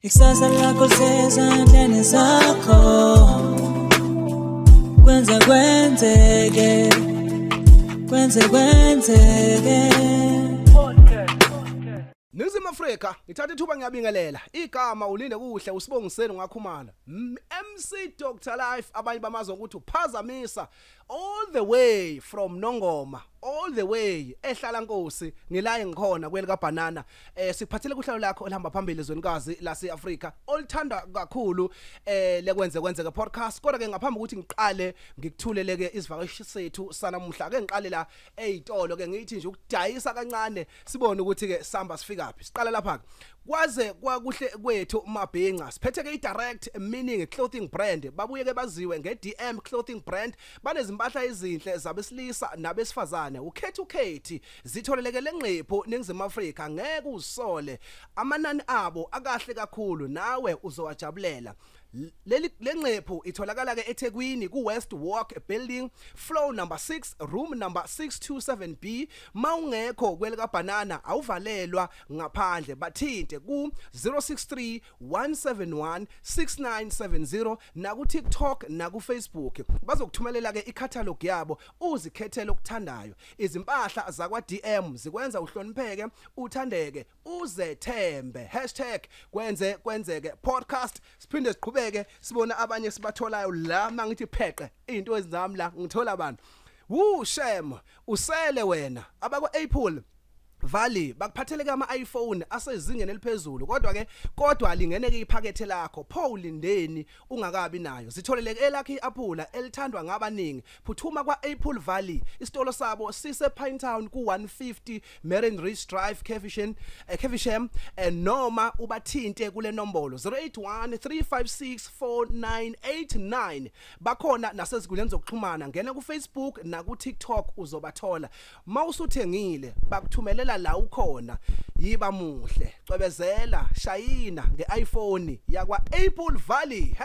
Ikusasa lakho lisezandleni zakho, kwenzeke Nizima Afrika ngithatha ithuba ngiyabingelela igama ulinde kuhle usibongiseni ngakhumana MC Dr Life abanye bamazo ukuthi uphazamisa all the way from Nongoma all the way ehlala Nkosi ngila ngikhona kwelika banana siphathele kuhlelo lakho elihamba phambili ezwenikazi laseAfrika olithanda kakhulu kwenzeke podcast kodwa ke ngaphambi ukuthi ngiqale ngikuthuleleke isivakashi sethu sanamuhla ake ngiqale la ezitolo ke ngithi nje ukudayisa kancane sibone ukuthi ke samba sifika phi siqala lapha kwaze kwakuhle kwethu mabhenga siphethe ke idirect meaning clothing brand babuye ke baziwe ngeDM clothing brand banezimpahla ezinhle zabesilisa nabesifazane ukhethi zitholeleke lenqepho ningizima Afrika ngeke usole amanani abo akahle kakhulu nawe uzowajabulela lenqepho itholakala ke eThekwini ku West Walk building floor number 6 room number 627B mawungekho kwelika banana awuvalelwa ngaphandle bathinte ku 063 171 6970 na ku TikTok na ku Facebook bazokuthumelela ke iCatalog yabo uzikhethele okuthandayo izimpahla zakwa DM zikwenza uhlonipheke uthandeke uzethembe #kwenzeke podcast siphinde siqhubeke sibona abanye sibatholayo la mangithi pheqe into ezami la ngithola abantu Shem usele wena abakwa Apple Valley bakuphatheleke ama iPhone asezingeni eliphezulu kodwa lingene ke iphakethe lakho pho ulindeni ungakabi nayo zitholeleke elakhi iApula elithandwa ngabaningi phuthuma kwa Apple Valley isitolo sabo sise Pinetown ku 150 Marine Ridge Drive Caversham noma ubathinte kule nombolo 0813564989 bakhona naseziguleni zokuxhumana ngena ku Facebook na ku TikTok uzobathola mawusuthengile bakuthumelela la ukhona yiba muhle cwebezela shayina ngeiPhone yakwa Apple Valley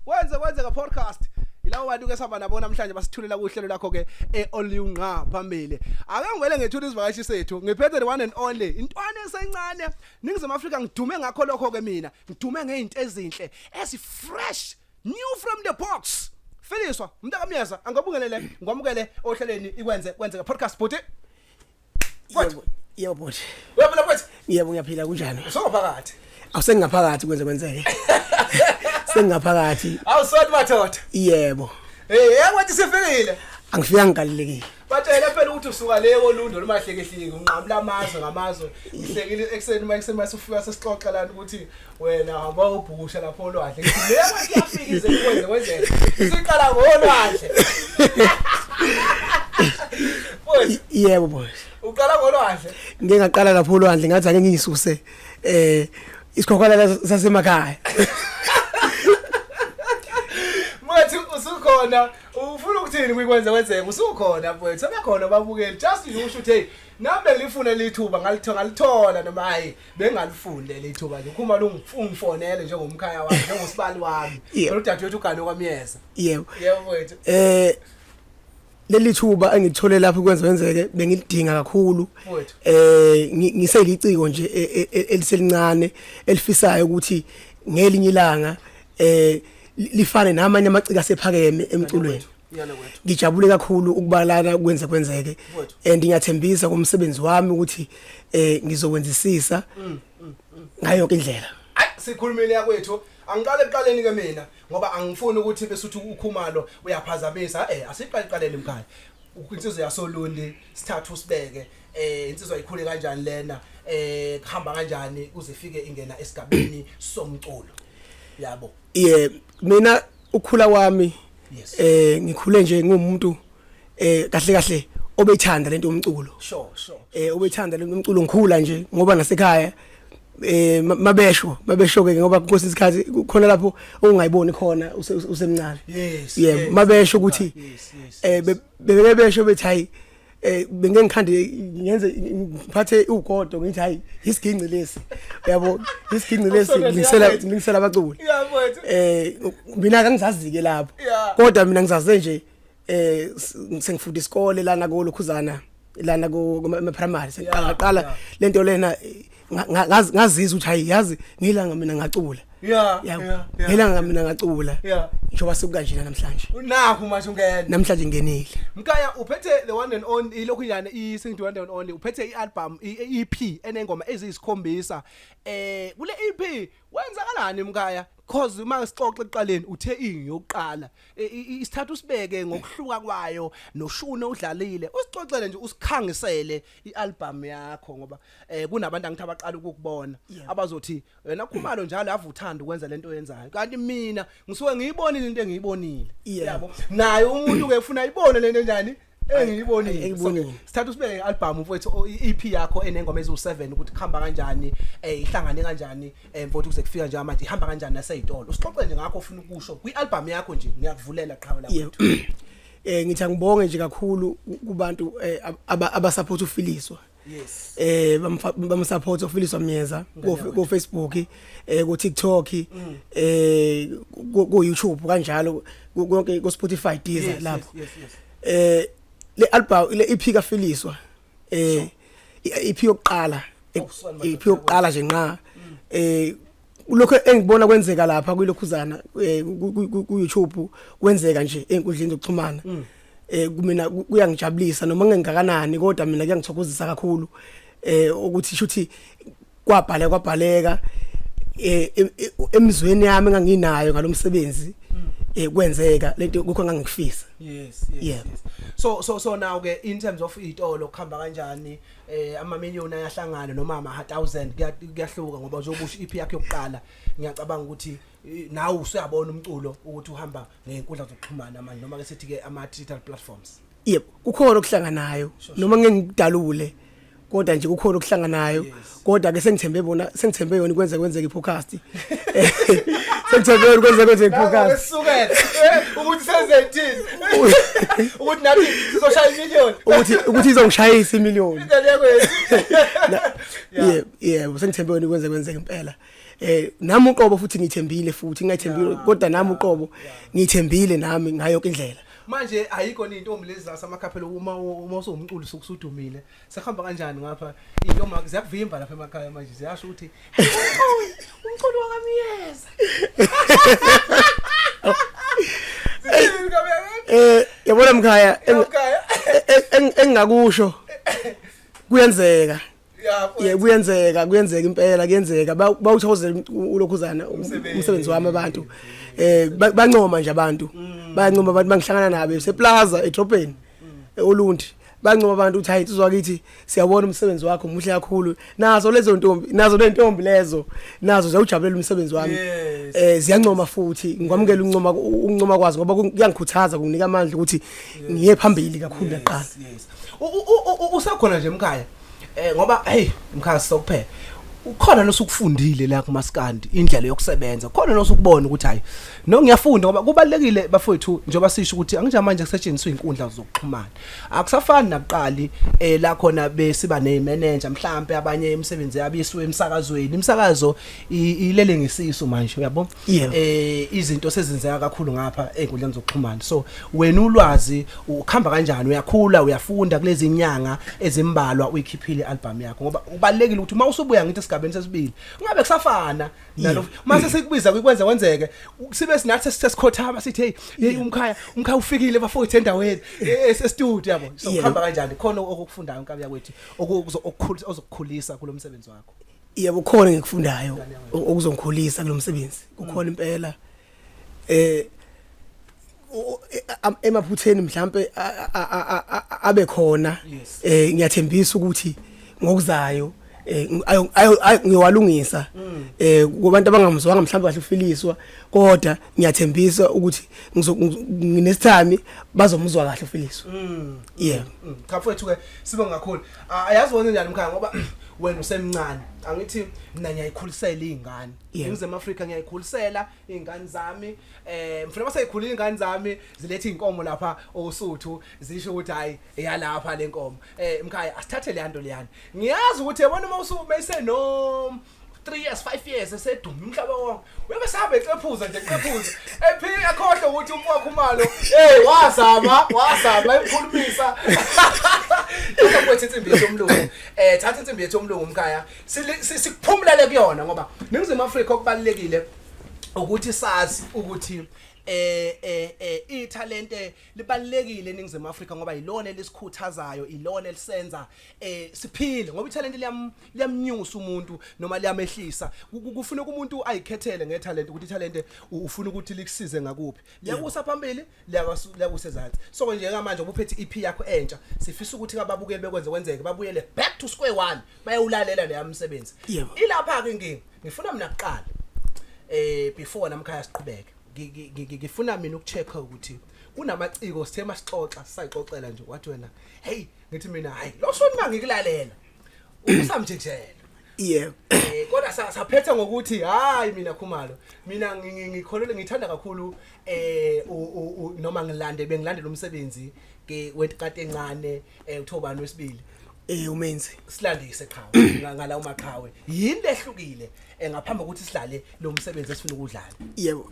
#kwenzeka podcast ilawo bantu ke sihamba nabo namhlanje basithulela kuhlelo lakho ke oliyunqa phambili ake ngivele ngethula isivakashi sethu ngiphethe the one and only intwana esencane ningizima Afrika ngidume ngakho lokho ke mina ngidume ngeinto ezinhle ezi fresh new from the box Filiswa mntakamyeza angabungelele ngwamukele ohleleni kwenzeka podcast bhuti Yebo bhuti. Uyaphila mfethu? Yebo ngiyaphila kunjani? Usengaphakathi. Awusengaphakathi kwenzeke. Sengaphakathi. Awusona mathoda. Yebo. Yakwethu sifikile. Angifika ngigalelekile. Batshela phela ukuthi usuka leyo lundo lumahlekehlike unqamla amazwe ngamazwe. Ihlekile ekseni masufika sesixoxa lana ukuthi wena hamba ubhukusha lapho olwandle. Ngithi yakwethu yafika ize kwenzeke. Siqala ngolwandle. Yebo boys. Uqala ngolwandle. Ngeke ngaqala lapho olwandle ngathi ake ngisuse isikhokhala sasemakhaya. Manje usukhona ufuna ukuthini kwenzeka usukhona mfowethu sebekhona babukeli just nje usho ukuthi hey nami ngilifuna lithuba ngalithola noma hayi bengalifunde lithuba nje kuma ungifonele njengomkhaya wami njengosibali wami udadewethu ugane kwamyeza Yebo mfowethu leli thuba engithole lapho kwenzeke bengilidinga kakhulu ngiseliciko nje eliselincane elifisayo ukuthi ngelinye ilanga lifane namanye amaciko asephakeme emculweni ngijabule kakhulu ukubalana kwenzeke ngiyathembisa kumsebenzi wami ukuthi ngizokwenzisisa ngayo yonke indlela sikhulumile yakwethu angiqale eqaleni ke mina ngoba angifuni ukuthi besuthi ukhumalo uyaphazamisa asiqaleqaleni mkhaya insizwe yasolundi sithathu sibeke insizwe ayikhule kanjani lena kuhamba kanjani uzifike ingena esigabeni somculo yabo mina ukukhula kwami ngikhule nje ngumuntu kahle obethanda lento umculo sure obethanda lento umculo ngikhula nje ngoba ngasekhaya mabesho ke ngoba kukosi isikhathi khona lapho ungayiboni khona usemncane yes mabesho ukuthi bebesho bethi hayi bengeke ngikhande ngenze ngiphathe ugodo ngithi hayi isiginci lesi yabo isiginci lesi ngisela abaculi mina akangizazi ke lapho kodwa mina ngizaze nje sengifunda isikole lana ko Lokhuzana lana ko primary sengaqala lento lena ngazizwa ukuthi hayi yazi ngilanga mina ngacula ngilanga mina ngacula njoba sekukanje namhlanje nakho manje ungena namhlanje ngenile Mkaya uphethe the one and only ilokhu yana isintu one and only uphethe ialbum EP enengoma eziyisikhombisa kule EP wenzakalani Mkaya cause uma sixoxe eqaleni uthe ingiyokuqala isithathu sibeke ngokuhluka kwayo noshuna udlalile usixoxele nje usikhangisele ialbum yakho ngoba kunabantu angithi abaqala ukukubona abazothi wena Khumalo njalo avuthanda ukwenza lento oyenzayo kanti mina ngisuke ngiyibonile into engiyibonile yabo nayo umuntu ke ufuna ibone lento njani engiyibonile sithathu sibeke ialbum mfowethu EP yakho enengoma ezu7 ukuthi khamba kanjani ihlangane kanjani mfowethu kuze kufika nje manje ihamba kanjani naseyitolo usixoxe nje ngakho ufuna ukusho kwialbum yakho nje ngiyakuvulela qhawe lapho ngithi ngibonge nje kakhulu kubantu abasupport uFiliswa bamsupport uFiliswa Myeza ku Facebook ku TikTok ku YouTube kanjalo konke ku Spotify Deezer lapho le album le EP kaFiliswa EP yokuqala EP yokuqala nje nqa lokho engibona kwenzeka lapha kulokhuzana ku YouTube kwenzeka nje enkundleni zokuxhumana kumina kuyangijabulisa noma ngengakanani kodwa mina kuyangithokozisa kakhulu ukuthi shuthi kwabhaleka emizweni yami enganginayo ngalomsebenzi kwenzeka lento kukho ngangifisa yes so now ke in terms of itolo kuhamba kanjani ama-million ayahlangana noma ama-1000 kuyahluka ngoba uzobusha IP yakhe yokuqala ngiyacabanga ukuthi nawe usuyabona umculo ukuthi uhamba ngenkundla zokuxhumana manje noma ke sithi ke ama-digital platforms yebo kukhona okuhlanganayo noma ngengidalule kodwa nje kukhona okuhlanganayo kodwa ke sengithembe yona kwenzeka i-podcast sengithembe yona kwenzeka i-podcast esukela ukuthi senzethini ukuthi nathi sizoshaya imillion ukuthi izongishayisa imillion indlela yakho yebo sengithembe yona kwenzeka impela nami uqobo futhi ngithembile futhi ngithembile kodwa nami uqobo ngithembile nami ngayo yonke indlela manje ayikho intombi lezi zasemakhaphela uma usumculi sokusudumile sehamba kanjani ngapha intombi ziyakuvimba lapha emakhaya manje ziyasho ukuthi umculi wakamiyeza yabona Mkhaya engingakusho kuyenzeka kuyenzeka impela kuyenzeka bawuthozela ulokhuzana umsebenzi wami abantu bancoma nje abantu bayancoma abantu bangihlangana nabo seplaza edropeni eOlundi bancoma abantu uthi hayi sizwakithi siyabona umsebenzi wakho muhle kakhulu nazo lezo ntombi nazo le ntombi lezo nazo ziyawujabulela umsebenzi wami ziyancoma futhi ngikwamukela ukuncoma kwazi ngoba kuyangikhuthaza kunginika amandla ukuthi ngiye phambili kakhulu leqala usakhona nje Mkhaya ngoba hey Mkhaya sokuphela ukhona nosukufundile la kuMaskandi indlela yokusebenza khona nosukubona ukuthi hayi no ngiyafunda ngoba kubalekile bafowethu njengoba sisho ukuthi angija manje kusetshenziswa inkundla zokuxhumana akusafani nakuqali la khona besiba nemanager mhlambe abanye imisebenzi yabiswe emsakazweni imsakazo ilele ngesiso manje uyabo izinto sezenzeka kakhulu ngapha einkundleni zokuxhumana so wena ulwazi ukhamba kanjani uyakhula uyafunda kulezi inyanga ezimbalwa uyikhiphile album yakho ngoba ubalekile ukuthi uma usubuya ngithi sigabeni sesibili ungabe kusafana nalo mase sikubiza kukwenza kwenzeke sibe sinathi sesikhothama sithi hey umkhaya ufikile bafowethu endaweni estudio yabo so kuhamba kanjani khona okufundayo nkabi yakwethu okuzokukhulisa kulomsebenzi wakho yebo khona ngikufundayo okuzongikhulisa kulomsebenzi kukhona impela emaphutheni mhlambe abe khona ngiyathembisa ukuthi ngokuzayo ngiyawalungisa kubantu abangamzwanga mhlawumbe kahle uFiliswa kodwa ngiyathembisa ukuthi nginesithami bazomuzwa kahle uFiliswa cha mfowethu ke sibe ngakhulu ayazi wona njani Mkhaya ngoba wena usemncane angithi mina ngiyayikhulisela izingane ngizema Africa ngiyayikhulisela izingane zami mfuna maseyikhulile izingane zami zilethe inkomo lapha oSuthu zisho ukuthi hayi eyalapha lenkomo Mkhaya asithathe le nto leyana ngiyazi ukuthi yabona mayise no 3 years 5 years eseduma umhlaba wonke uyabe sabe eqephuza nje eqephuza ephika akhohle ukuthi umfowethu Khumalo wazama emkhulumisa Uzokwenza insimbi yomlungu. Thatha insimbi yomlungu umkhaya. Sikuphumulele kuyona ngoba ningizima Africa okubalekile ukuthi sazi ukuthi italente libalekile ningizima Africa ngoba yilona elisikhuthazayo ilona elisenza siphile ngoba italente liyamnyusa umuntu noma liyamehlisa kufuna umuntu ayikhethele ngetalent ukuthi italente ufuna ukuthi likusize ngakuphi liyakusa phambili liyakusezantsi so nje manje ubuphethe EP yakho entsha sifisa ukuthi ababukeli kwenzeke babuyele back to square one bayawulalela leya msebenzi ilapha ke inkingi ngifuna mina kuqala before namkhaya siqhubeke ngifuna mina ukuchecka ukuthi kunamaciko sithe masixoxa sayixoxela nje wathi wena hey ngithi mina hayi lo sona ngikulalela usamjejela kodwa saphetha ngokuthi hayi mina Khumalo mina ngikholele ngithanda kakhulu noma bengilandela umsebenzi ke wenkate encane uthobani wesibili umenzi silandise qhawe ngala umaqhawe yini lehlukile ngaphambi kokuthi sihlale lo msebenzi esifuna ukudlala yebo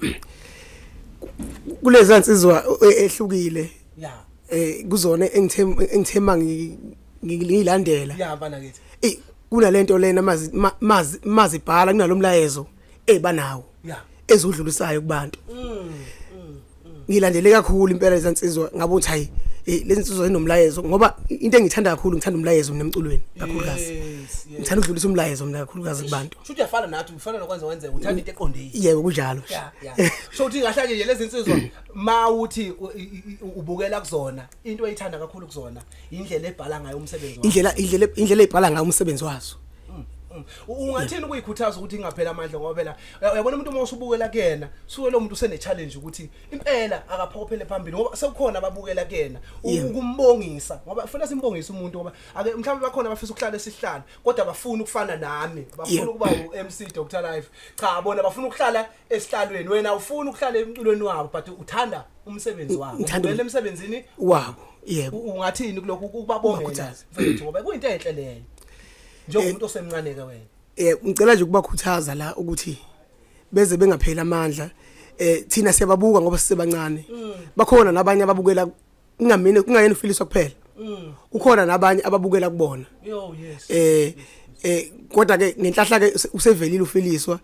kulezi insizwa ehlukile kuzona engithema ngilandela mfana kithi kunalento lena mazibhala kunalomlayezo banawo ezodlulisayo kubantu ngilandele kakhulu impela lezi insizwa ngabona ukuthi hayi lezi insizwa zinomlayezo ngoba into engithanda kakhulu ngithanda umlayezo mina emculweni kakhulukazi ngithanda ukudlulisa umlayezo mina kakhulukazi kubantu futhi uyafana nathi ufana nokwenza uthanda into eqondile yebo kunjalo so uthi ngahlanje nje lezi insizwa mawuthi ubukela kuzona into oyithanda kakhulu kuzona indlela ebhala ngayo umsebenzi wazo indlela ebhala ngayo umsebenzi wazo ungathini ukuyikhuthaza ukuthi ingaphela amandla ngoba phela uyabona umuntu uma usubukela kuyena suke lo muntu usene challenge ukuthi impela akaphophele phambili ngoba sekukhona ababukela kuyena ukumbongisa ngoba kufanele simbongise umuntu ngoba ake mhlawumbe bakhona abafisa ukuhlala esihlalo kodwa bafuna ukufana nami bafuna ukuba uMC Dr Life cha bona bafuna ukuhlala esihlalweni wena ufuna ukuhlala emculweni wabo but uthanda umsebenzi wabo ubele emsebenzini wabo yebo ungathini kulokhu ukubabongela mfethu ngoba kuyinto enhle leyo njengomuntu osemncane ke wena ngicela nje ukubakhuthaza la ukuthi beze bengaphela amandla thina siyababuka ngoba sisebancane bakhona nabanye ababukela kungamini kungayena ufiliswa kuphela kukhona nabanye ababukela kubona kodwa ke nenhlahla ke usevelile ufiliswa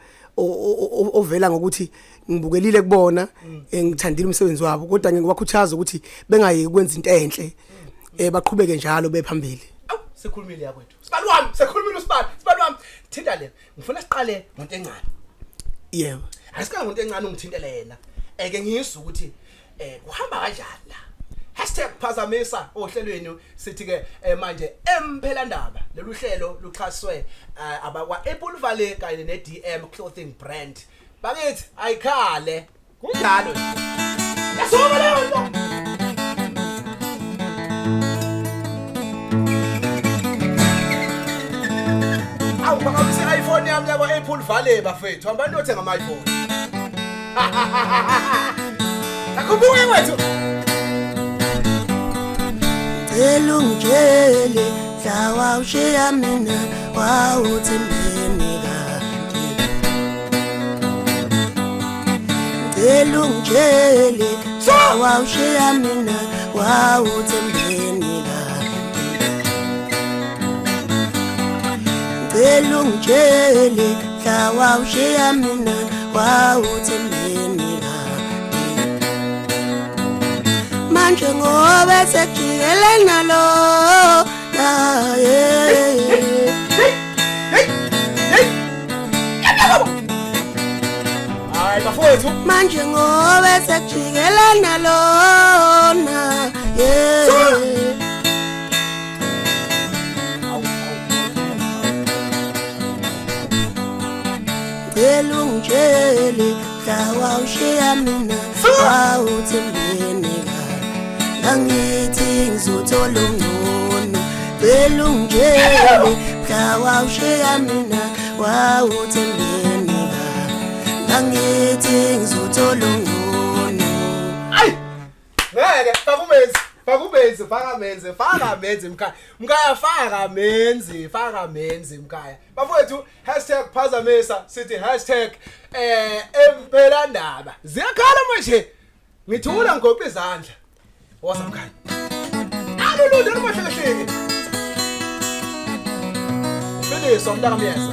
ovela ngokuthi ngibukelile kubona ngithandile umsebenzi wabo kodwa ngibakhuthaza ukuthi bengayeki ukwenza into enhle baqhubeke njalo bephambili sekhulumile yakwethu sibali wami sekhulumile sibali wami thinta le ngifuna siqale ngonto encane yebo asiqale ngonto encane ungithintele yena ke ngiyizwa ukuthi kuhamba kanjani la #phazamisa ohlelweni sithi ke manje emphela ndaba lolu hlelo luxhaswe abakwa Apple Valley kanye ne DM clothing brand bakithi ayikhale kunjalo yasuka leyo nto awuphakamise iPhone yami yabo Apple Valley bafethu hamba nothenga ama iPhone akubuke wethu elungele dlawa ushiya mina wawuthembeni kanti elungele dlawa ushiya mina wawuthembeni elungele dlawa ushiya mina wawuthembeni manje ngoba sekujikele nalo naye hayi bafowethu manje ngoba sekujikele nalo naye elungele dlawa ushiya mina wawuthembeni angithi ngizothola ungcono elungele dlawa ushiya mina wawuthembeni angithi ngizothola ungcono ay ngeke faka menzi mkhaya faka menzi mkhaya bafowethu #phazamisa sithi #emphela ndaba ziyakhala manje ngithula ngigoqa izandla wasamkhaya alulunde lumahleke ufiliswa umntaka myeza.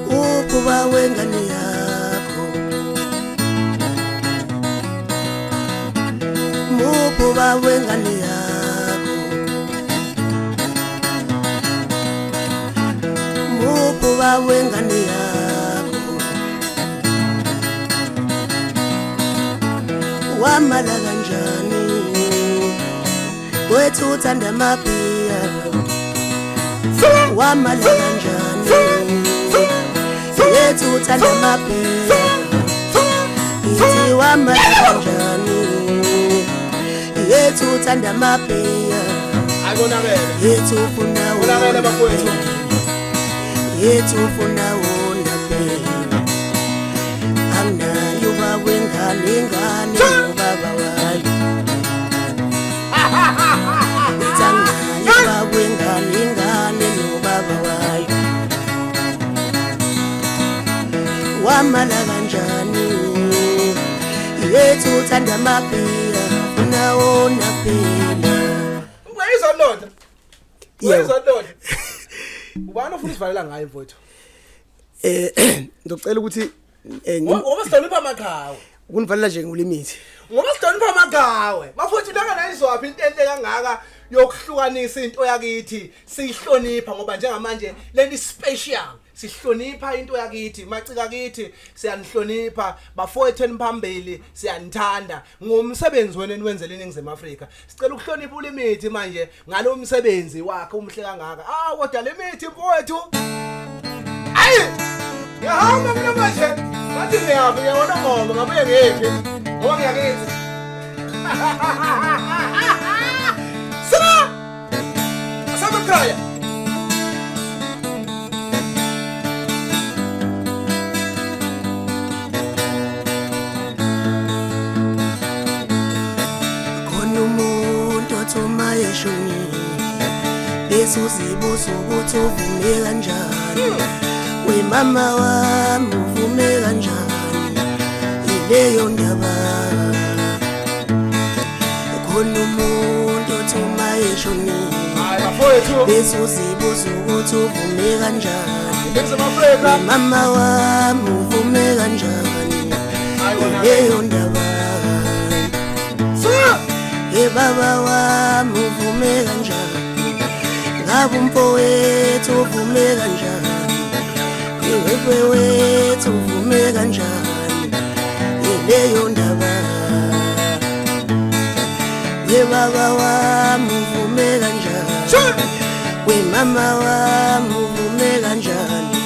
Ukuba wengane yakho Ukuba wengane yakho Ukuba wengane yakho Wamala kanjani wethu uthanda amabhiya Wamala kanjani wethu uthanda amabhiya Ithi wamala kanjani yethu uthanda amabhiya Ayibonakele. yethu ufuna Bonakele bafowethu. yethu ufuna wona phela anginayo bawengane ingane nobaba wayo anginayo bawengane ingane nobaba wayo wamala kanjani yethu uthanda amabhiya ufuna wona phela Uyizondoda. Yebo. Uyizondoda. Ubani ufuna isivalela ngayo mfowethu? ngicela ukuthi Ngoba sihlonipha amagawe. ukunivalela nje ngulimithi Ngoba sihlonipha amagawe. Bafowethu naka nayizwaphi into enhle kangaka yokuhlukanisa into yakithi. Sihlonipha ngoba njengamanje leli special. Sihlonipha into yakithi, macika kithi siyanihlonipha, bafowethu eniphambili siyanithanda. Ngumsebenzi wenu eniwenzele eNingizimu Afrika. Sicela ukuhlonipha uLimithi manje ngalo umsebenzi wakhe umhle kangaka. Kodwa Limithi mfowethu. Ayi! Ngihamba mina manje. Bathi ngiyaphi ngiyabona ngoma ngabuye ngephi. Ngoba ngiyakithi. Sima! Asaba ekhaya. khona umuntu othuma eshonile bese uzibuza ukuthi uvume kanjani wemama wami uvume kanjani ileyo ndaba khona umuntu othuma eshonile Hayi bafowethu. bese uzibuza ukuthi uvume kanjani ENingizimu Afrika. mama wami uvume kanjani Ayibona. leyo ndaba Sima! baba wami uvume kanjani ngabe umfowethu uvume kanjani wethu uvume kanjani leyo ndaba baba wami uvume kanjani mama wami uvume kanjani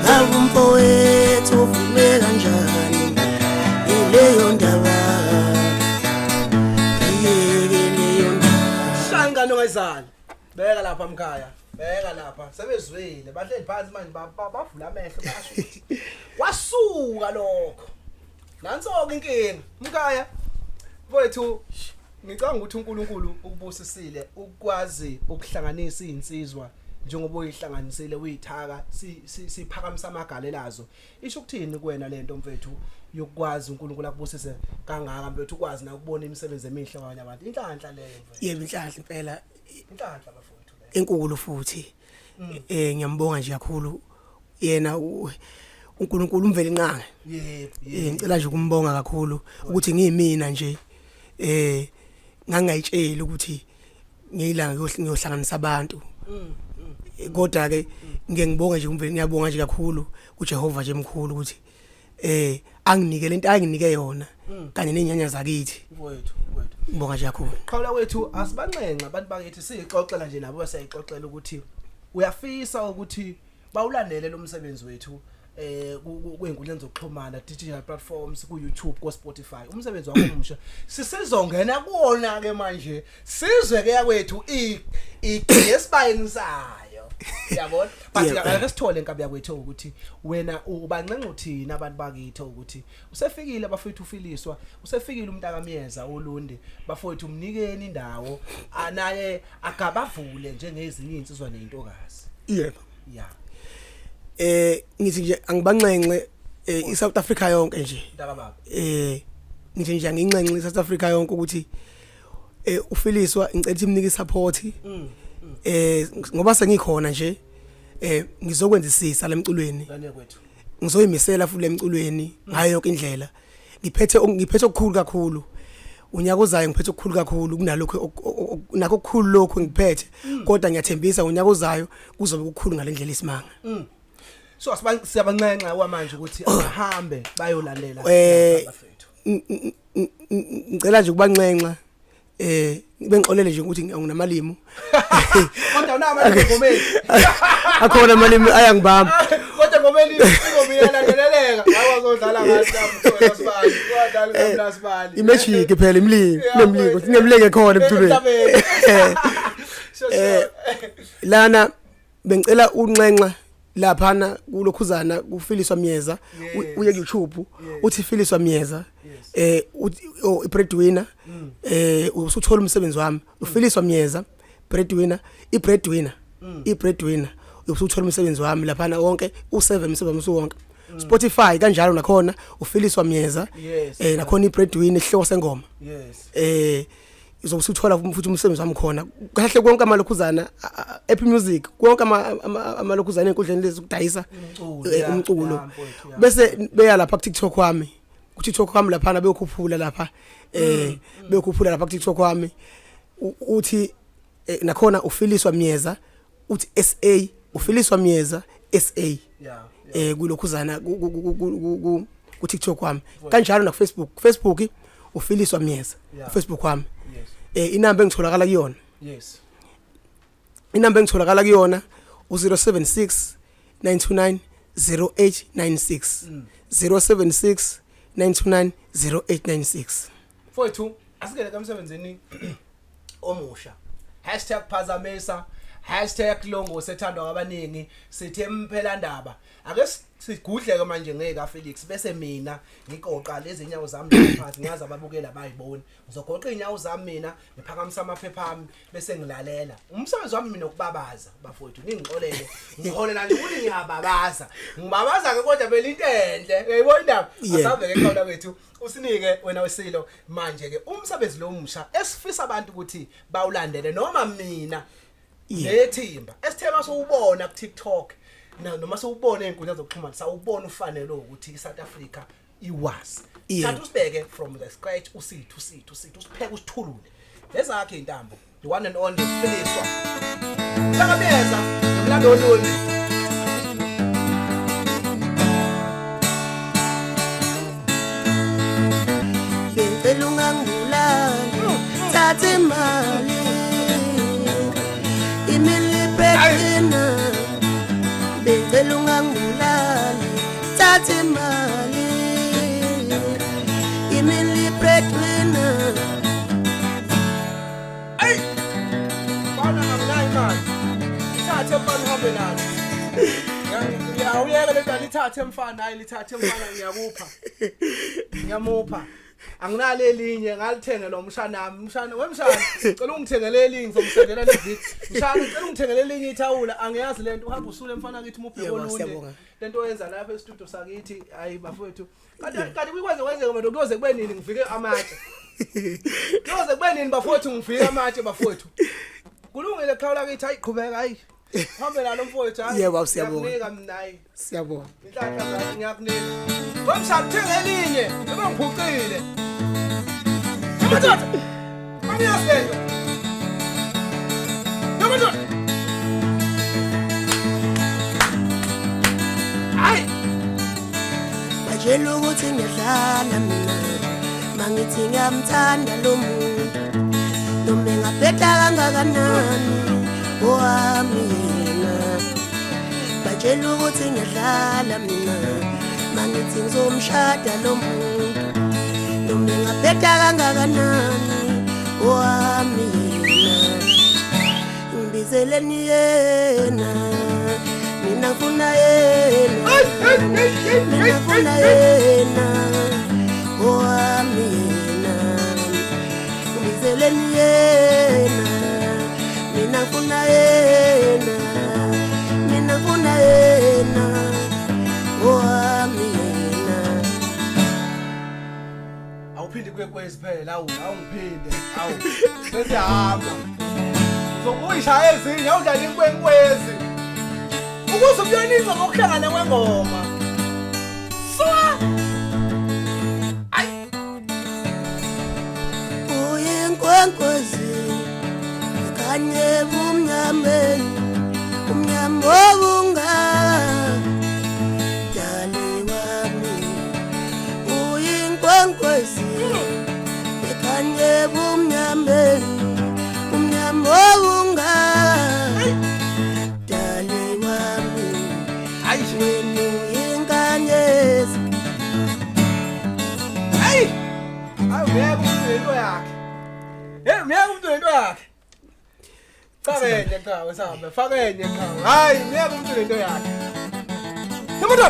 ngabe umfowethu uvume kanjani leyo ndaba leyo ndaba Hlangano ngayizali. Beka lapha mkhaya. Beka lapha. Sebezwile. Bahleli phansi manje bavula amehlo basho ukuthi wasuka lokho. Nanso-ke inkinga. Mkhaya. Mfowethu ngicanga ukuthi uNkulunkulu ukubusisile ukwazi ukuhlanganisa izinsizwa njengoba uyihlanganisile uyithaka siphakamisa amagalelazo. Isho ukuthini kuwena lento mfethu yokwazi uNkulunkulu akubusise kangaka mfethu ukwazi na ukubona imisebenzi emihle kwabanye abantu. Inhlanhla leyo mfethu. yebo inhlanhla impela Inhlanhla bafowethu leyo. enkulu futhi ngiyambonga nje kakhulu yena uNkulunkulu umveli nqanga Yebo. ngicela nje ukumbonga kakhulu ukuthi ngiyimina nje ngangayitshela ukuthi ngiyilanga ngiyohlanganisa abantu kodwa ke ngiyengibonga nje umveli ngiyabonga nje kakhulu uJehova nje emkhulu ukuthi anginike lento anginike yona kanye nenyanya zakithi Mfowethu. ngibonga nje kakhulu Qhawula wethu asibanqenqa abantu bakithi sixoxela nje nabo sayixoxela ukuthi uyafisa ukuthi bawulandele lo msebenzi wethu kwenkundleni zokuxhumana digital platforms ku YouTube ko Spotify umsebenzi wakho omusha sisizongena kuona ke manje sizwe ke yakwethu yesibayini sayo yabona but ake sithole inkabi yakwethu ukuthi wena ubanqenqa uthina abantu bakithi ukuthi usefikile bafowethu ufiliswa usefikile umntaka Myeza uLundi bafowethu umnikeni indawo anaye agabavule njengezinye insizwa nezintokazi yebo yeah ngithi nje angibanxenxe iSouth Africa yonke nje Ndakababa nje ngincenxe iSouth Africa yonke ukuthi ufiliswa ngicela imnike support ngoba sengikhona nje ngizokwenza isisa lemculweni ngane kwethu ngizoyimisela futhi lemculweni ngayo yonke indlela ngiphethe okukhulu kakhulu unyaka ozayo ngiphethe okukhulu kakhulu kunalokho nakho okukhulu lokho ngiphethe kodwa ngiyathembisa unyaka ozayo kuzobe kukhulu ngalendlela isimanga so siyabancenxa kwamanje ukuthi ahambe bayolandela abafethu ngicela nje kubancenxa bengixolele nje ukuthi nginamalimu kodwa unamali ngomeli akhona amalimu ayangibamba kodwa ngomeli ingobiyalandeleleka awazodlala ngathi namthola sibali kwadala ngasibali imagike phela imlingo nemlingo sinemleke khona emthulweni lana bengicela uncenxa laphana kulokhuzana kufiliswa Myeza uye ku YouTube uthi filiswa Myeza breadwinner usuthola umsebenzi wami ufiliswa Myeza breadwinner i-breadwinner usuthola umsebenzi wami laphana wonke u7 umsebenzi wonke Spotify kanjalo nakhona ufiliswa Myeza nakhona i-breadwinner ihloko sengoma uzosuthola futhi umsebenzi wami khona kahle konke amalokhuzana Apple Music konke amalokhuzana enkundleni lezi ukudayisa umculo bese beya lapha ku TikTok wami ku TikTok wami lapha beyokhuphula lapha beyokhuphula lapha ku TikTok wami uthi nakhona ufiliswa Myeza uthi SA ufiliswa Myeza SA kulokhuzana ku TikTok wami kanjalo na Facebook ufiliswa Myeza Facebook wami inamba engitholakala kuyona inamba engitholakala kuyona u076 929 0896 076 929 0896 mfowethu asikele kamsebenzini omusha #phazamisa #longo sethandwa abaningi sithi emphela ndaba ake sigudleke manje ngeke Felix bese mina ngikoqa lezi inyawo zami lapha ngazi ababukela bayibona ngizogoqa inyawo zami mina ngiphakamisa amaphepha ami bese ngilalela umsebenzi wami mina ukubabaza bafowethu ngingixolele ngiholela nje ukuthi ngiyababaza ngibabaza ke kodwa belinto enhle uyayibona indaba asabe ke khawula kwethu usinike wena wesilo manje ke umsebenzi lo musha esifisa abantu ukuthi bawulandele noma mina nethimba esithema sowubona ku TikTok noma sowubona einkundla zokuxhumana sawubona ufanele ukuthi iSouth Africa iwas thatha usibeke from the scratch usithu usipheke usithulule lezakhe intambo the one and only Filiswa Myeza nomlando olunye bengicela ungangibulali thatha imali imili breadwinner bengicela ungangibulali thatha imali imili breadwinner hey bana nginayi mali thatha mfana hambe nalo ya uyeke lento lithathe mfana hayi lithathe mfana ngiyamupha anginale elinye ngalithenga lo mshana wemshana cela ungithengele elinye ngizomsendela lezi mshana cela ungithengele elinye ithawula angiyazi lento uhamba usule mfana kithi mubheke olunye lento oyenza lapha e-studio sakithi hayi bafowethu kanti kuyikwenze kwenzeka manje kuyoze kube nini ngivike amatshe kuyoze kube nini bafowethu ngivike amatshe bafowethu kulungile khawula kithi hayi qhubeka hayi hambe nalo mfowethu hayi yebo siyabonga nginika mnayi siyabonga inhlanhla zakhe ngiyakunika wemshana thenga elinye ngoba ngiphucile Yamadoda Mamiyasendo Yamadoda Hayi Bajela ukuthi ngiyadlala mina mangithi ngiyamthanda lo muntu noma ngaphetha kangakanani owami yena Bajela ukuthi ngiyadlala mina mangithi ngizomshada lo muntu noma ngaphetha kangakanani owami yena ngibizeleni yena mina ngifuna yena mina ngifuna yena owami yena ngibizeleni yena mina ngifuna yena mina ngifuna yena owami yena ungaphindi kwekwezi phela awungiphinde sesiyahamba uzokuyishaya ezinye awudlala inkwenkwezi ukuze ubuyoninza ngokuhlangana kwengoma uyinkwenkwezi kanye bumnyameni umnyamo bunga dali wami uyinkwenkwezi kanye bumnyameni umnyamo bunga dali wami wenu inkanyezi uyeka umuntu into yakhe uyeka umuntu into yakhe Fakenye chawe sahamba fakenye chawe hayi ngeke umuntu into yakhe Yabona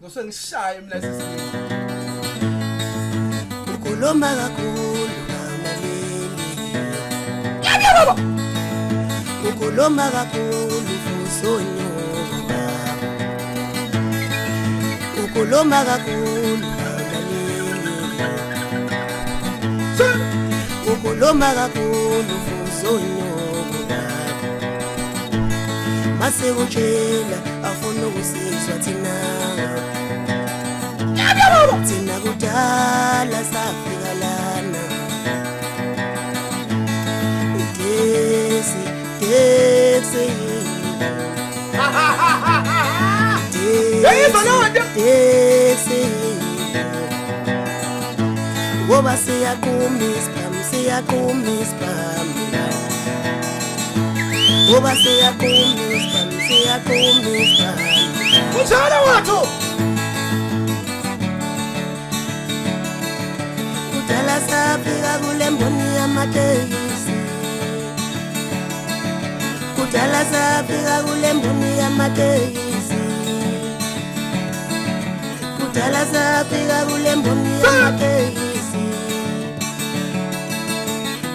Ngosengishaya mina sisi ukhuluma kakhulu ngamalini Baba ukhuluma kakhulu fusonyoka ukhuluma kakhulu ngamalini ukhuluma kakhulu fusonyoka mase utshela afuna ukusizwa thina thina kudala safika lana Woba siyakumispam Woba siyakumispam Unjalo wathu Kudala safika kule mboni yamatekisi Kudala safika kule mboni yamatekisi Kudala safika kule mboni yamatekisi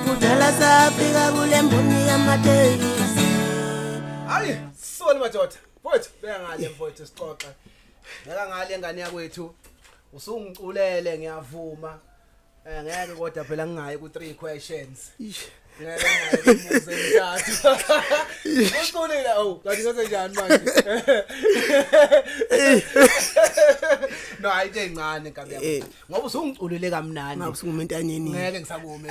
Kudala safika kule mboni yamatekisi Hayi sole madoda mfowethu beka ngale mfowethu sixoxa beka ngale ngane yakwethu usungiculele ngiyavuma ngeke kodwa phela ngingayi ku 3 questions ngeke ngimuze ntathu usulile kanti ngase njani manje no ayide incane kabi yabo ngoba usungiculele kamnandi ngabe singumuntu anyeni ngeke ngisakume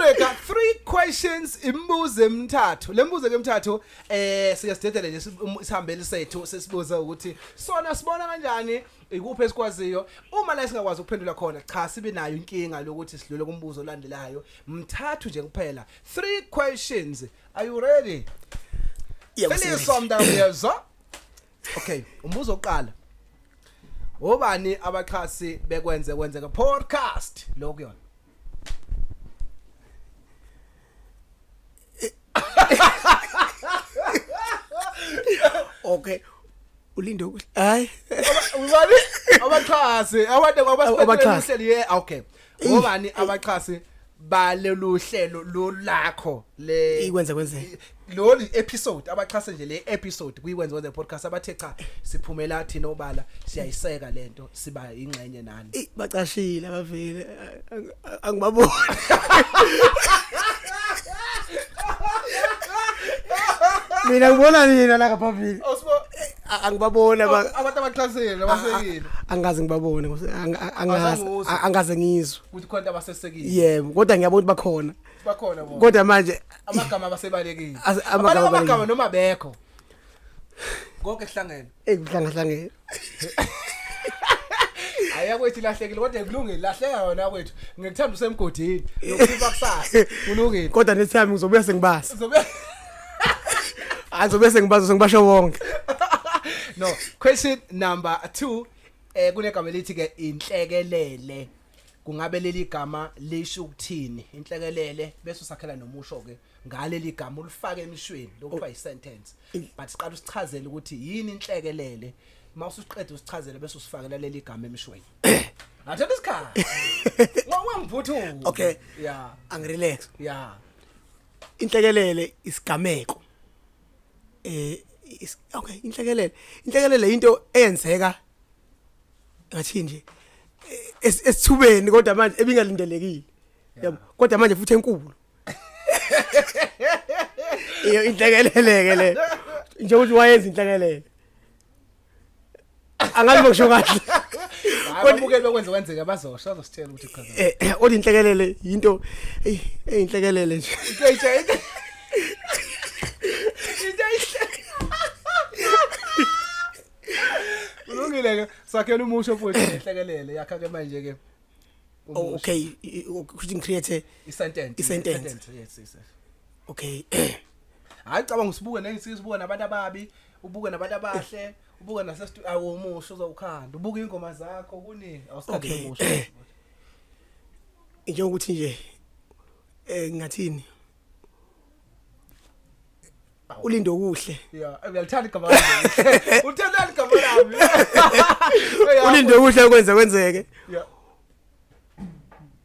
Africa 3 questions imibuzo emithathu lembuzo kemithathu siyasidedela nje isihambeli sethu sesibuza ukuthi sona sibona kanjani ikuphi esikwaziyo uma la singakwazi ukuphendula khona cha sibe nayo inkinga lokuthi sidlule kumbuzo olandelayo mthathu nje kuphela 3 questions are you ready Finish some down here so okay umbuzo oqala obani abaxhasi kwenzeka podcast lokuyona Okay ulinde ukuthi hayi ubani abaxhasi abantu abasebenzi yeah okay obani abaxhasi balelu hlelo lo lakho le ikwenze lo episode abaxhase nje le episode kuyikwenza podcast abathe cha siphumela thina obala siyayiseka lento siba ingxenye nani bacashile abavile angibaboni mina ngibona nina la kaphambili angibabona abantu abaxhasile abasekile angazi ngibabone angazi ngizwe ukuthi khona abasesekile yebo kodwa ngiyabona bakhona bona kodwa manje amagama abasebalekile amagama noma bekho konke kuhlangene kuhlangene ayakwethu lahlekile kodwa kulungile lahleka yona kwethu ngikuthanda usemgodini yokusiba kusasa kulungile kodwa nesami ngizobuya sengibasa azobe sengibasho wonke no question number 2 kunegama lithi ke inhlekelele kungabe leli gama lisho ukuthini inhlekelele bese usakhela nomusho ke ngaleli gama ulifake emishweni lokuthiwa isentence but siqala usichazele ukuthi yini inhlekelele mawusuqeda usichazele bese usifakela leli gama emshweni athatha isikhathi wangiphuthu Okay. yeah Angirelax. yeah Inhlekelele isigameko. Okay, inhlekelele into eyenzeka ngathi nje esithubeni kodwa manje ebingalindelekile. Yabo, kodwa manje futhi enkulu. Iyo inhlekelele le. Nje ukuthi wayenza inhlekelele. Angazi ngokusho kahle. ababukeli bekwenza kwenzeka bazosho bazositshela ukuthi chaza Othi inhlekelele into inhlekelele nje. Ulungile ke sakhela umusho futhi inhlekelele yakha ke manje ke Okay, ukuthi ngicreate isentence yes okay. hayi cabanga usibuke nengisibuka nabantu ababi ubuke nabantu abahle ubuke umusho uzawukhanda ubuke ingoma zakho kuningi awusikhandile umusho nje ukuthi nje ngathini ulindo kuhle yeah uyalithanda igama lami uthanda igama lami ulindo kuhle kwenzeke yeah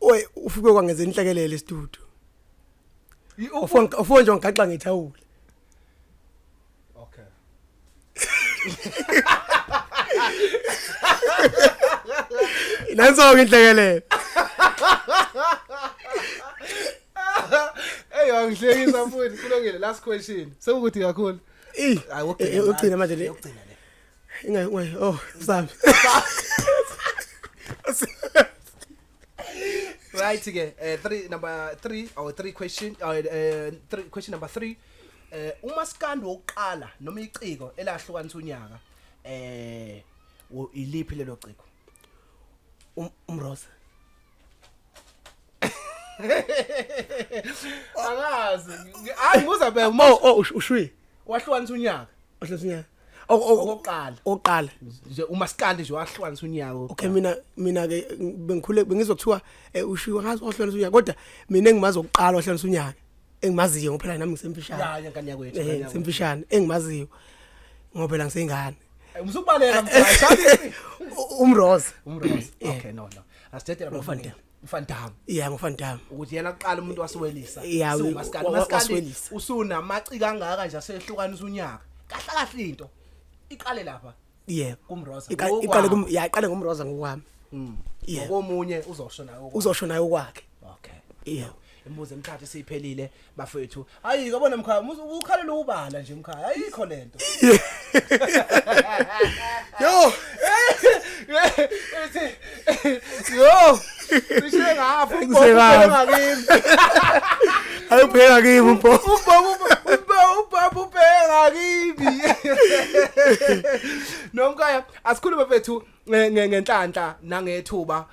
oy ufike kwangeza inhlekelele estudio ufonje ngigaxa ngethawula okay nanso inhlekelele angihlekisa futhi kulungile last question sekukuthi kakhulu ayogcina manje le ingayi oh sabi right ke question number 3 umaskandi wokuqala noma iciko elahlukanisa unyaka iliphi lelo ciko umroza angazi hayi muza be ushwi wahlukanisa unyaka ohlosinya oqala nje umaskandi nje wahlukanisa unyaka okay mina ke bengikhule bengizokuthiwa ushwi ngazi wahlukanisa unyaka kodwa mina engimazi ukuqala wahlukanisa unyaka engimaziyo ngophela nami ngisemfishane ya nkanya kwethu semfishane engimaziyo ngophela ngisengane umsukubalela mfashane umroza okay no asithethe Mfandam yeah ngofandam ukuthi yena kuqala umuntu wasiwelisa umaskandi usunamaci kangaka nje asehlukanisa unyaka kahle into iqale lapha yeah kumroza iqale ngomroza ngokwami ngomunye uzosho nayo kwakhe okay yeah imbuzo emthathu siyiphelile bafethu hayi ngabona mkhaya ukhalela ubala nje mkhaya ayikho lento yo Sishengafu ngakimi ayupheka kimi ubaba upheka kimi nomkhaya asikhulume bafethu ngenhlanhla nangethuba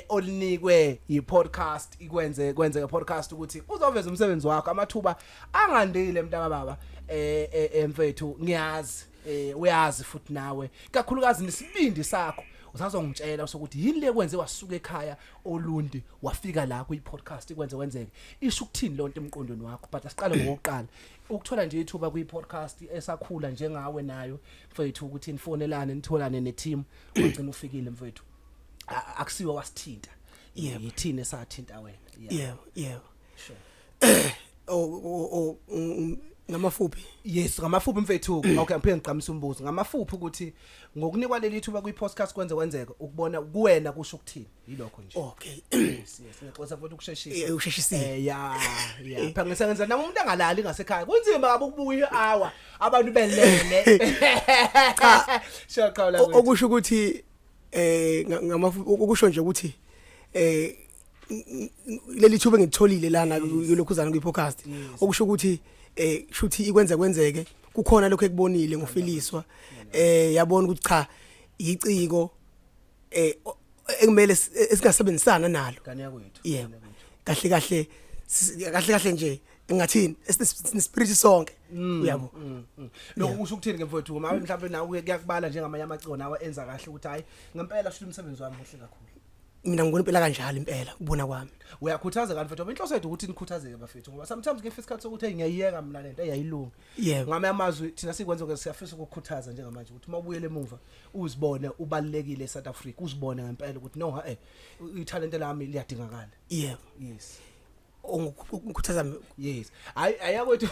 olinikwe yipodcast kwenzeka podcast ukuthi uzoveza umsebenzi wakho amathuba angandile mntaka baba emfethu ngiyazi uyazi futhi nawe kakhulukazi nesibindi sakho usazongitshela sokuthi yini le kwenze wasuka ekhaya olundi wafika la kwi-podcast kwenzeke isho ukuthini lonto emqondweni wakho but asiqale ngokuqala ukuthola nje ithuba kwi-podcast esakhula njengawe nayo mfethu ukuthi nifonelane nitholane neteam ugcina ufikile mfethu akusiwe wasithinta yithini esathinta wena yeah ngamafuphi yes ngamafuphi mfethu okay ngiphinde ngiqhamisa umbuzo ngamafuphi ukuthi ngokunikwa leli thuba kwi-podcast kwenzeka ukubona kuwena kusho ukuthini yilokho nje okay yes ngixoxa futhi ukusheshisa usheshise yeah phela ngisenza nami umuntu angalali ngasekhaya kunzima kabe ukubuya i-hour abantu belele shaqala okusho ukuthi ngamafuphi okusho nje ukuthi leli thuba ngitholile lana lokhuzana kwi-podcast okusho ukuthi shuthi ikwenzeke kukhona lokho ekubonile ngofeliswa yabona ukuthi cha iciko ekumele esingasebenzisana nalo kanya kwethu yebo kahle nje ngathini spirit sonke uyabo lokho kusho ukuthini ke mfowethu mhlawumbe nawe kuyakubala njengamanye amaciko nawe enza kahle ukuthi hayi ngempela shuthi umsebenzi wami muhle kakhulu mina ngibona impela kanjalo impela kubona kwami. Uyakhuthaza kanti mfethu inhloso yethu ukuthi nikhuthazeke bafethu ngoba sometimes ngifisa isikhathi sokuthi ngiyayiyeka mina lento eyayilunga. Ngame amazwi thina sikwenza ukuthi siyafisa ukukhuthaza njengamanje ukuthi mawubuyele emuva uzibone ubalekile eSouth Africa uzibone ngempela ukuthi no italent lami liyadingakala. Yes. Ukukhuthaza yes ayakwethu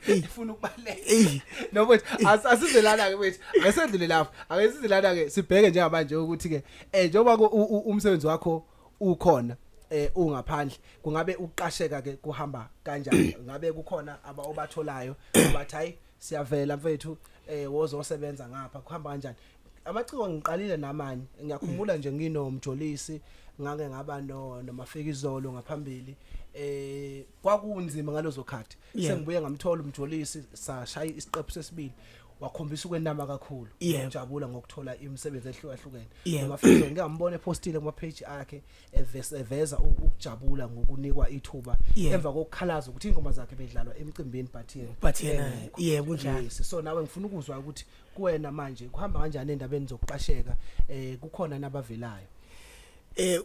ifuna ukubaleka no but asizelana ke wethu ngesendlule lapho akesizelana ke sibheke njengamanje ukuthi ke njengoba umsebenzi wakho ukhona ungaphandle kungabe uqasheka ke kuhamba kanjani ngabe kukhona obatholayo bathi hayi siyavela mfethu wozosebenza ngapha kuhamba kanjani amaciko ngiqalile namanye ngiyakhumbula nje nginomjolisi ngake ngaba noMafikizolo ngaphambili kwakunzima ngalozo khathi sengibuye ngamthola umjolisi sashaya isiqephu sesibili wakhombisa ukwenama kakhulu ujabula ngokuthola imisebenzi ehlukahlukene noMafikizolo ngiyambona epostile kuma page akhe eveza ukujabula ngokunikwa ithuba emva kokukhalaza ukuthi ingoma zakhe bedlalwa emcimbini but yena kunjalo so nawe ngifuna ukuzwa ukuthi kuwena manje kuhamba kanjani endabeni zokuqasheka kukhona nabavelayo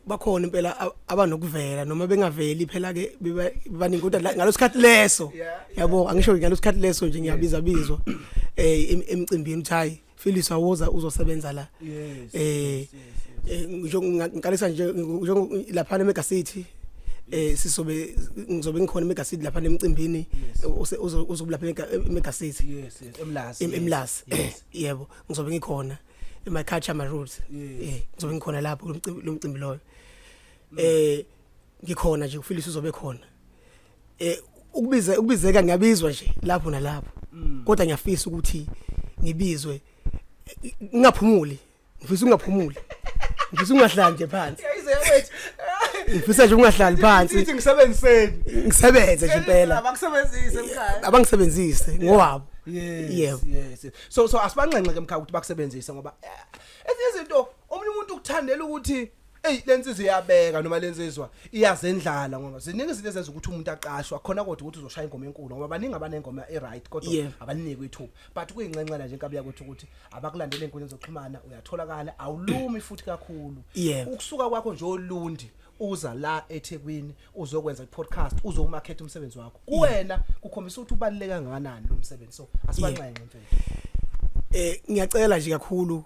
bakhona impela abanokuvela noma bengaveli phela ke baningi kodwa ngalosikhathi leso yabo angisho ngalosikhathi leso nje ngiyabiza bizwa emcimbini uthi hayi Phyllis wawoza uzosebenza la ngisho ngiqalisa nje lapha eMega City ngizobe ngikhona eMega City lapha emcimbini uzobulapha eMega City emlasi yebo ngizobe ngikhona my culture my roots ngizobe ngikhona lapho lo mcimbi loyo ngikhona nje uFilisi uzobe khona ukubizeka ngiyabizwa nje lapho nalapho kodwa ngiyafisa ukuthi ngibizwe ngingaphumuli ngifisa ungaphumuli ngifisa ungahlali nje phansi ngifisa nje ungahlali phansi sithi ngisebenziseni ngisebenze nje impela abakusebenzise ekhaya abangisebenzise ngowabo yes so asibanqenqe ke emkhaya ukuthi bakusebenzise ngoba izinto omunye umuntu ukuthandela ukuthi lensizi iyabeka noma lensizwa iyazendlala ngoba ziningi izinto ezenza ukuthi umuntu aqashwa khona kodwa ukuthi uzoshaya ingoma enkulu ngoba baningi abanengoma eright kodwa abaniniki ithuba but kuyinqenqela nje inkabi yakho ukuthi abakulandela inkundla zokuxhumana uyatholakala awulumi futhi kakhulu ukusuka kwakho nje olundi uza la eThekwini uzokwenza iPodcast uzomarket umsebenzi wakho kuwena kukhombisa ukuthi ubaluleke kangakanani lo msebenzi so asibanqenqe mfethu ngiyacela nje kakhulu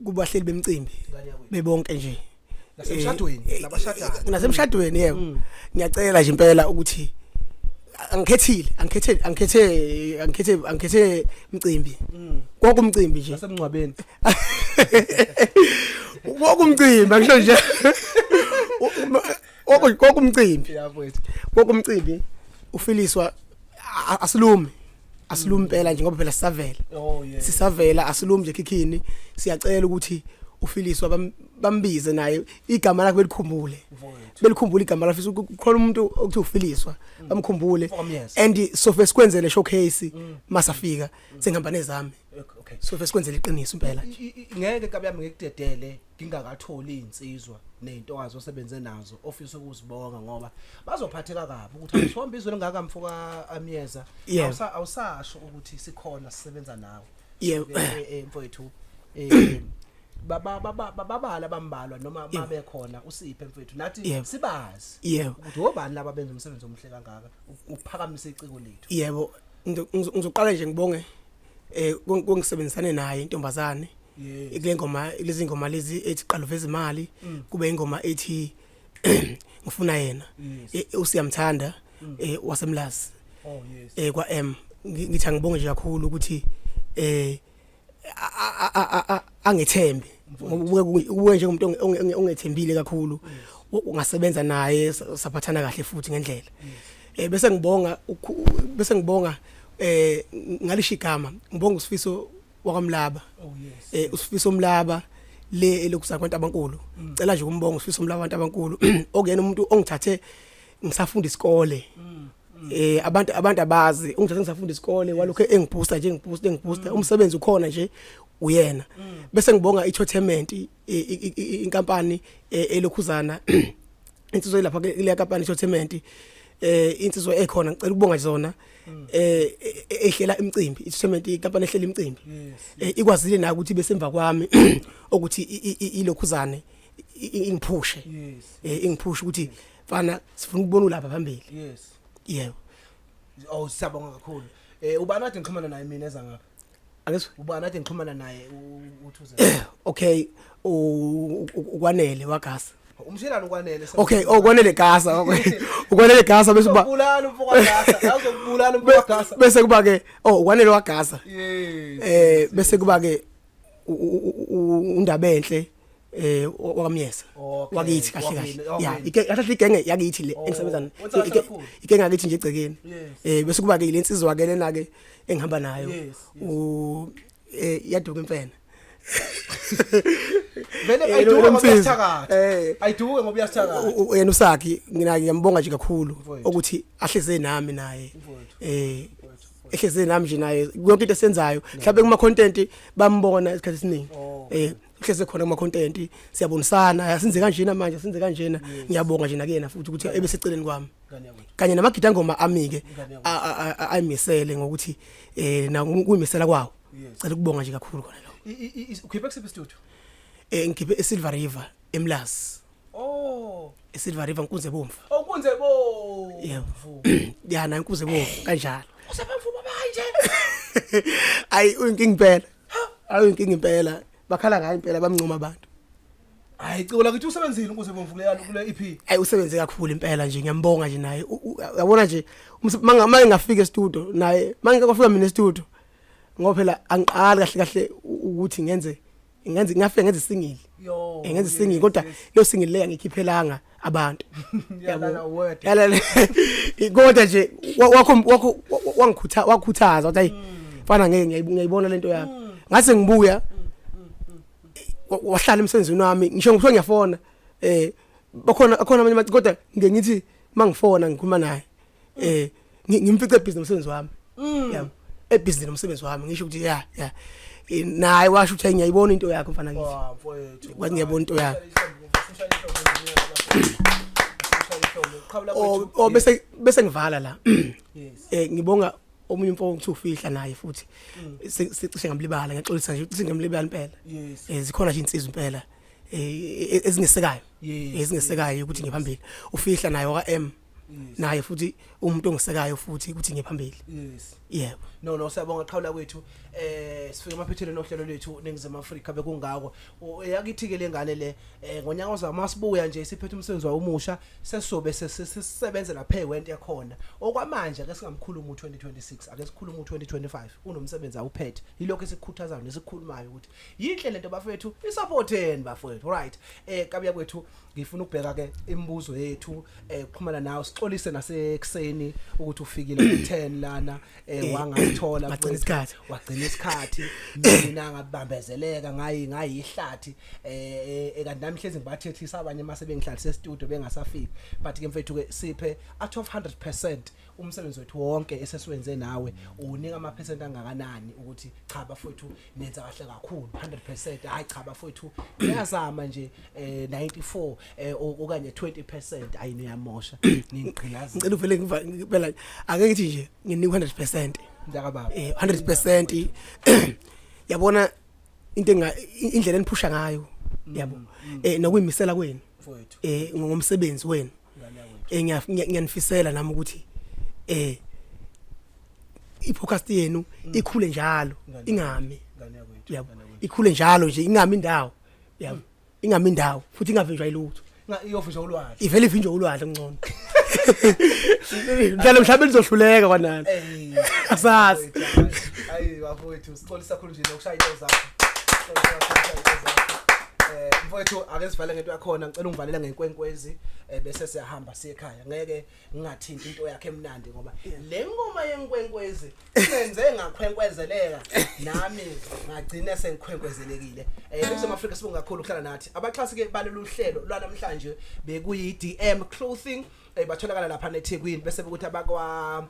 kubahleli bemcimbi bebonke nje nasemshadweni labashadayo nasemshadweni yebo ngiyacela nje impela ukuthi angikhethe mcimbi konke umcimbi nje nasemncwabeni konke umcimbi angisho nje konke umcimbi yabethu konke umcimbi uFiliswa asilumi impela nje ngoba phela sisavela sisavela asilumi nje khikhini siyacela ukuthi uFiliswa bambize naye igama lakhe belikhumbule igama lakhe kukhona umuntu okuthi uFiliswa bamkhumbule and sofe sikwenzele showcase masafika sengihamba nezami sofe sikwenzele iqiniso impela ngeke kabe yami ngikudedele ngingakatholi insizwa nezintokazi osebenze nazo ofisa ukuzibonga ngoba bazophatheka kabi ukuthi awusomba izwe lengaka mfoka amyeza awusasho ukuthi sikhona sisebenza nawe mfowethu babala bambalwa noma babe khona usiphe mfethu nathi sibazi ukuthi obani laba benza umsebenzi omhle kangaka uphakamisa iciko lethu yebo ngizoqala nje ngibonge kongisebenzisane naye intombazane kule ngoma lezi ngoma lezi ethi qala uveza imali kube ingoma ethi ngifuna yena usiyamthanda wasemlasi kwa ngithi ngibonge nje kakhulu ukuthi angethembe ngoba nje umuntu ongethembile kakhulu ungasebenza naye saphathana kahle futhi ngendlela bese ngibonga ngalisho igama ngibonga uSifiso wakwamlaba uSifiso Mlaba le elokusa kwabantu abankulu cela nje ukumbonga uSifiso Mlaba abantu abankulu okuyena umuntu ongithathe ngisafunda isikole abantu abazi ungithathe ngisafunda isikole walokho engibooster umsebenzi ukhona nje uyena bese ngibonga iTournament inkampani elokhuzana insizwe lapha le kampani iTournament insizwe ekhona ngicela ukubonga zona ehlela imicimbi iTournament inkampani ehlela imicimbi ikwazile na ukuthi besemva kwami ukuthi ilokhuzane ingiphushe yes ingiphushe ukuthi mfana sifuna ukubona ulapha phambili yes yebo oh siyabonga kakhulu ubani ade ngixhumana naye mina eza ngapha akeso ubani ade ngixhumana naye uthuze okay ukwanele wagasa umshilana ukwanele okay ukwanele gasa ukwanele gasa bese kuba bulala umfoka gasa awuzokubulala umfoka gasa bese kuba ke ukwanele wagasa yes bese kuba ke undaba enhle wakamyesa wakithi kahle kahle ya kahle igenge yakithi le engisebenza igenge yakithi nje egcekeni bese kuba ke ilensizwa ke lena ke engihamba nayo yaduka emfene vele ayiduka ngoba uyasithakatha ayiduka ngoba uyasithakatha yena usakhi ngiyambonga nje kakhulu ukuthi ahleze nami naye ehleze nami nje naye yonke into esenzayo mhlawumbe kuma content bambona isikhathi esiningi uhleze khona kuma content siyabonisana yasenze kanjena manje senze kanjena ngiyabonga nje nakuyena futhi ukuthi ebeseceleni kwami kanye namagida ngoma amike ayimisele ngokuthi na kuyimisela kwawo cela ukubonga nje kakhulu khona lo ukhiphe kusiphi studio ngikhiphe eSilver River eMlazi oh eSilver River Nkunze Bomvu Nkunze Bomvu yebo yana Nkunze Bomvu kanjalo usebemfuma manje ayi uyinkingi impela ayi uyinkingi impela bakhala ngayo impela bamncoma abantu hayi cela ukuthi usebenzile Nkunze Bomvu kule EP ayi usebenze kakhulu impela nje ngiyambonga nje naye uyabona nje manje ngafika estudio naye manje ngafika mina estudio ngoba phela angiqali kahle kahle ukuthi ngafika ngenze singile ngenze singile kodwa lo singile leya ngikhiphelanga abantu yabo kodwa nje wakhuthaza ukuthi mfana ngeke ngiyayibona lento yakho ngase ngibuya wahlala emsebenzini wami ngisho ngithiwa ngiyafona bakhona abanye kodwa ngeke ngithi mangifona ngikhuluma naye ngimfice business umsebenzi wami yabo ebusiness nomsebenzi wami ngisho ukuthi ya naye washo ukuthi ngiyayibona into yakho mfana ngithi kwathi ngiyabona into yakho bese ngivala la ngibonga omunye umfowethu ukuthi ufihla naye futhi sicishe ngamlibala ngiyaxolisa nje ukuthi ngamlibala impela zikhona nje insizwa impela ezingesekayo ukuthi ngiphambili ufihla naye waka M naye futhi umuntu ongisekayo futhi ukuthi ngiphambili yebo no siyabonga qhawula kwethu sifike emaphethweni nohlelo lwethu ningizama Afrika bekungako yakithi ke lengane le ngonyaka ozamasibuya nje siphethe umsebenzi wawo umusha sesobe sisebenze lapha ewent yakhona okwamanje ake singamkhuluma u2026 ake sikhuluma u2025 unomsebenzi awuphethe yilokho esikhuthazayo nesikhulumayo ukuthi yinhle lento bafethu isupporteni bafethu right kabuya kwethu ngifuna ukubheka ke imibuzo yethu ukuxhumana nawe sixolise nasekuseni ukuthi ufikile ku10 lana wangathola wagcina isikhathi mina ngabambezeleka ngayihlathi kanti nami hlezi ngibathethisa abanye mase bengihlalise studio bengasafiki but ke mfethu ke siphe out of 100% umsebenzi wethu wonke esesiwenze nawe unika ama percent angakanani ukuthi cha bafethu nenza kahle kakhulu 100% hayi cha bafethu ngiyazama nje 94 okanye 20% ayiniyamosha ningigqilaza ngicela uvele ngivela ake ngithi nje nginika 100% ndakababa 100% yabona indlela eniphusha ngayo yabo nokuyimisela kwenu mfowethu ngomsebenzi wenu ngiyanifisela nami ukuthi i-podcast yenu ikhule njalo ingami yabo ikhule njalo nje ingami indawo yabo ingami indawo futhi ingavinjwa ilutho iyovinjwa ulwazi ivele ivinjwa ulwazi ngcono njalo mhlawumbe lizohluleka kwanani asazi hayi bafowethu sixolisa khulu nje nokushaya into zakho mfowethu ake sivale ngento yakhona ngicela ungivalela ngenkwenkwezi bese siyahamba siye ekhaya ngeke ngingathinti into yakhe emnandi ngoba le ngoma yenkwenkwezi senze ngakhwenkwezeleka nami ngagcina sengikhwenkwezelekile bese Afrika sibonga kakhulu ukuhlala nathi abaxhasi ke balolu hlelo lwanamhlanje bekuyi DM clothing batholakala lapha neThekwini bese ukuthi abakwa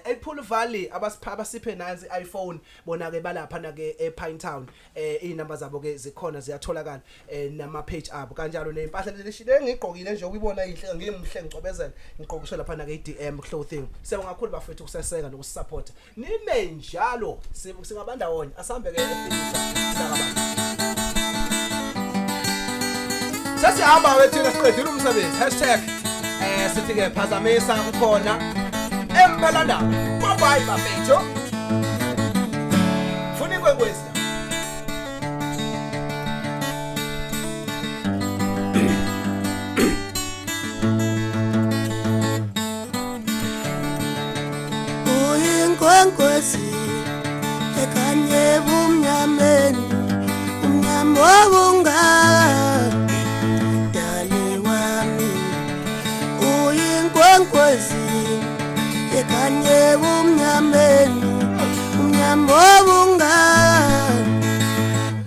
Apple Valley abasiphe nansi iPhone bona ke balapha na ke ePine Town inamba zabo ke zikhona ziyatholakala nama page abo kanjalo neimpahla leshile ngigqokile nje ukuyibona inhle ngimhle ngicobezela ngiqokiswe lapha na ke DM clothing siyabonga kakhulu bafethu ukuseseka nokusupport nime njalo singabanda wonke asambe ke efinisha ndaba Sesihamba wethina siqedile umsebenzi #sithi ke phazamisa ukhona empelanda bye bafethu funi kwekwezi Uyinkonkosi ekanye bumnyameni umnyamo wobungaka dali wami uyinkonkosi ekanye bumnyameni umnyamo wobungaka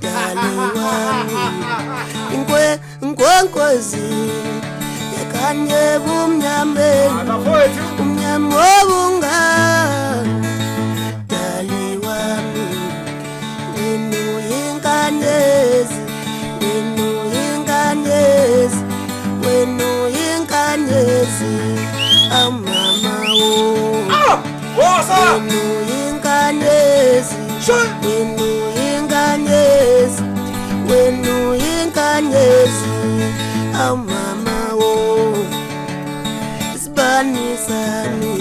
dali wami inkonkosi ekanye bumnyameni umnyamo wobungaka dali wami wenu yinkanyezi amama wo wenu yinkanyezi amama wo isibani sami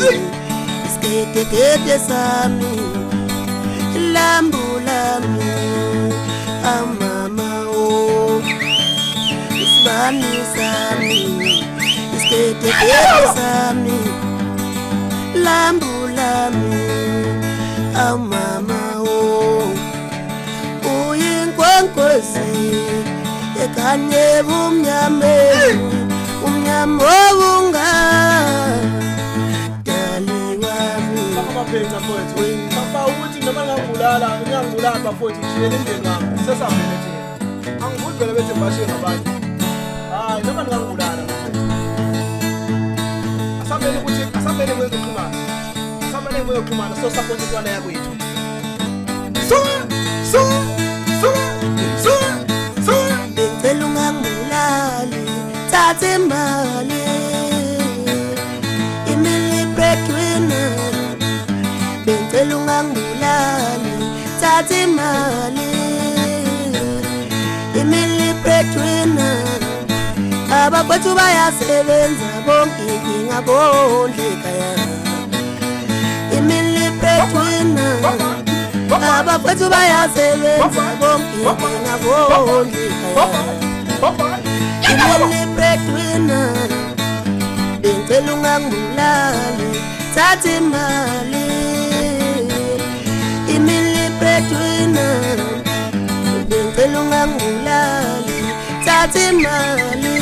isikete sami lambu lami amama wo isibani sami isikete sami lambu lami amama wo uyinkonkosi ekanye bumnyameni umnyamo wobungaka dali wami Phela mfowethu papa ukuthi noma ngiyangibulala bafowethu ngishiyele indeni ngami sesavele thina angivuli vele bethe bashiye ngabanye hayi noma ngingangibulala asabele kwezoxhumana so support intwana yakwethu bengicela ungangibulali thathe imali imili breadwinner bengicela ungangibulali thathe imali imili breadwinner abafethu bayasebenza bonke ngingabondleka ya imili breadwinner abafethu bayasebenza bonke ngingabondleka ya imili breadwinner bengicela ungangibulali thathe imali imili breadwinner bengicela ungangibulali thathe imali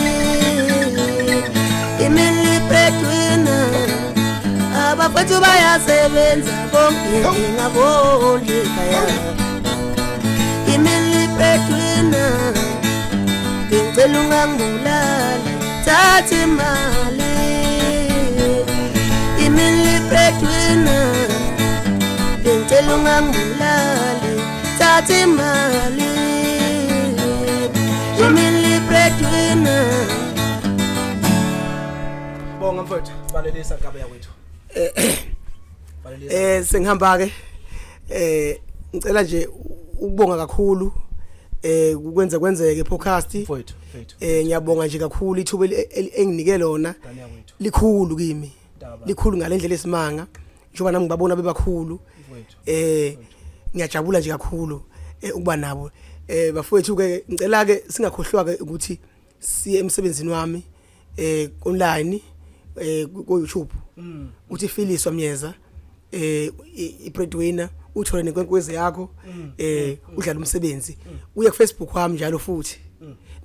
imili breadwinner abafethu bayasebenza bonke ngingabondleka ya imili breadwinner bengicela ungangibulali thathe imali imili breadwinner bengicela ungangibulali thathe imali imili breadwinner bonga mfowethu valelisa kabe yakwethu sengihamba ke ngicela nje ukubonga kakhulu kwenzeke podcast mfowethu ngiyabonga nje kakhulu ithuba enginike lona likhulu kimi likhulu ngalendlela esimanga njengoba nami ngibabona bebakhulu ngiyajabula nje kakhulu ukuba nabo bafowethu ke ngicela ke singakhohlwa ke ukuthi siye emsebenzini wami online ku YouTube uthi Philiswa Myeza i-breadwinner uthole nenkwenkwezi yakho udlala umsebenzi uye ku Facebook wami njalo futhi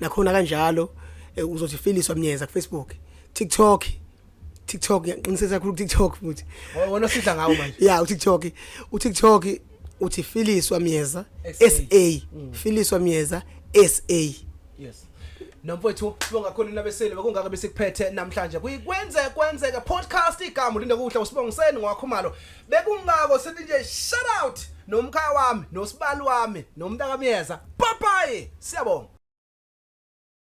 nakhona kanjalo uzothi Philiswa Myeza ku Facebook TikTok ngiqinisesa kakhulu TikTok futhi wona sidla ngawo manje yeah uTikTok uthi Philiswa Myeza SA Philiswa Myeza SA yes nomfowethu sibonga khona nabeseli bekungaka bese kuphethe namhlanje kwenzeka podcast igama ulinde kuhla usibongiseni ngwakhumalo bekungako sithi nje shout out nomkhaya wami nosibali wami nomntaka Myeza bye bye siyabonga.